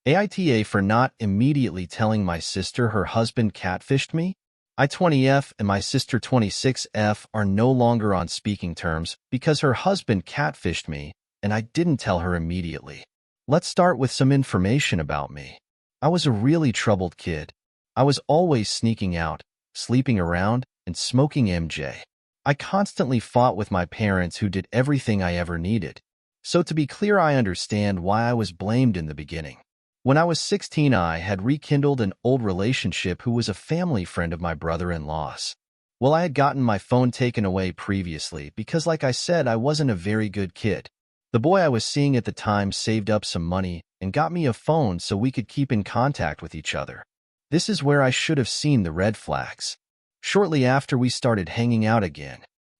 AITA for not immediately telling my sister her husband catfished me. I 20F and my sister 26F are no longer on speaking terms because her husband catfished me and I didn't tell her immediately. Let's start with some information about me. I was a really troubled kid. I was always sneaking out, sleeping around, and smoking MJ. I constantly fought with my parents who did everything I ever needed. So to be clear, I understand why I was blamed in the beginning. When I was 16, I had rekindled an old relationship who was a family friend of my brother-in-law's. Well, I had gotten my phone taken away previously because, like I said, I wasn't a very good kid. The boy I was seeing at the time saved up some money and got me a phone so we could keep in contact with each other. This is where I should have seen the red flags. Shortly after we started hanging out again,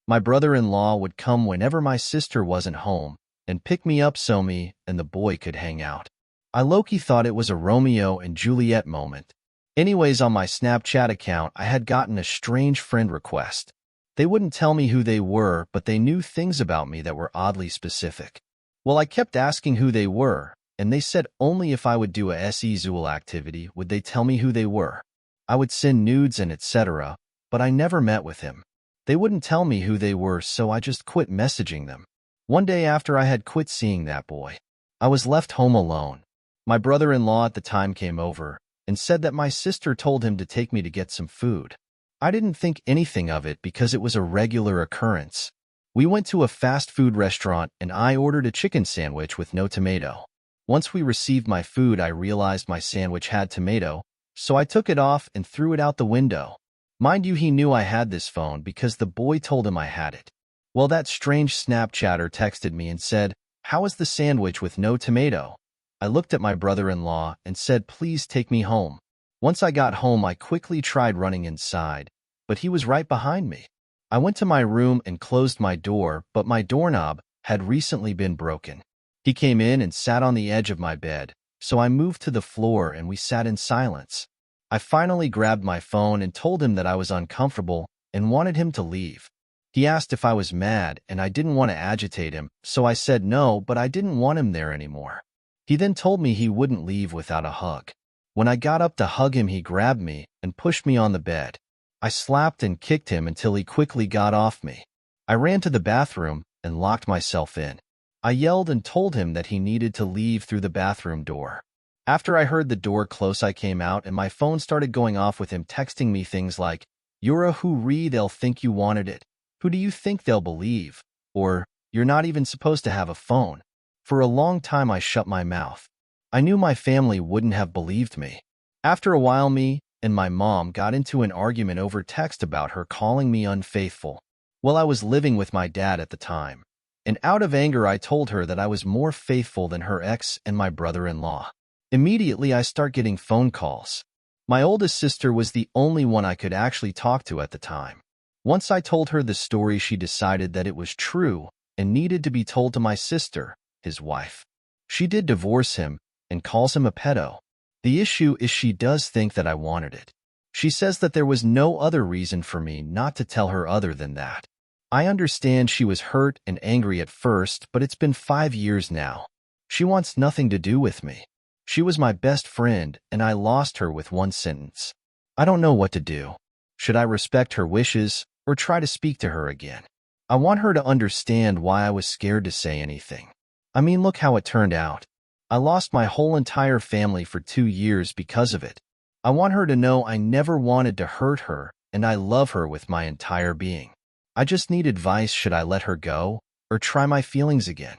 my brother-in-law would come whenever my sister wasn't home and pick me up so me and the boy could hang out. I low-key thought it was a Romeo and Juliet moment. Anyways, on my Snapchat account, I had gotten a strange friend request. They wouldn't tell me who they were, but they knew things about me that were oddly specific. Well, I kept asking who they were, and they said only if I would do a SE-Zool activity would they tell me who they were. I would send nudes and etc., but I never met with him. They wouldn't tell me who they were, so I just quit messaging them. One day after I had quit seeing that boy, I was left home alone. My brother-in-law at the time came over and said that my sister told him to take me to get some food. I didn't think anything of it because it was a regular occurrence. We went to a fast food restaurant and I ordered a chicken sandwich with no tomato. Once we received my food, I realized my sandwich had tomato, so I took it off and threw it out the window. Mind you, he knew I had this phone because the boy told him I had it. Well, that strange Snapchatter texted me and said, "How is the sandwich with no tomato?" I looked at my brother-in-law and said, "Please take me home." Once I got home, I quickly tried running inside, but he was right behind me. I went to my room and closed my door, but my doorknob had recently been broken. He came in and sat on the edge of my bed, so I moved to the floor and we sat in silence. I finally grabbed my phone and told him that I was uncomfortable and wanted him to leave. He asked if I was mad and I didn't want to agitate him, so I said no, but I didn't want him there anymore. He then told me he wouldn't leave without a hug. When I got up to hug him, he grabbed me and pushed me on the bed. I slapped and kicked him until he quickly got off me. I ran to the bathroom and locked myself in. I yelled and told him that he needed to leave through the bathroom door. After I heard the door close, I came out and my phone started going off with him texting me things like, "You're a hooree, they'll think you wanted it. Who do you think they'll believe?" Or, "You're not even supposed to have a phone." For a long time, I shut my mouth. I knew my family wouldn't have believed me. After a while, me and my mom got into an argument over text about her calling me unfaithful. Well, I was living with my dad at the time, and out of anger, I told her that I was more faithful than her ex and my brother-in-law. Immediately, I start getting phone calls. My oldest sister was the only one I could actually talk to at the time. Once I told her the story, she decided that it was true and needed to be told to my sister, his wife. She did divorce him and calls him a pedo. The issue is she does think that I wanted it. She says that there was no other reason for me not to tell her other than that. I understand she was hurt and angry at first, but it's been 5 years now. She wants nothing to do with me. She was my best friend, and I lost her with one sentence. I don't know what to do. Should I respect her wishes or try to speak to her again? I want her to understand why I was scared to say anything. I mean, look how it turned out. I lost my whole entire family for 2 years because of it. I want her to know I never wanted to hurt her, and I love her with my entire being. I just need advice. Should I let her go or try my feelings again?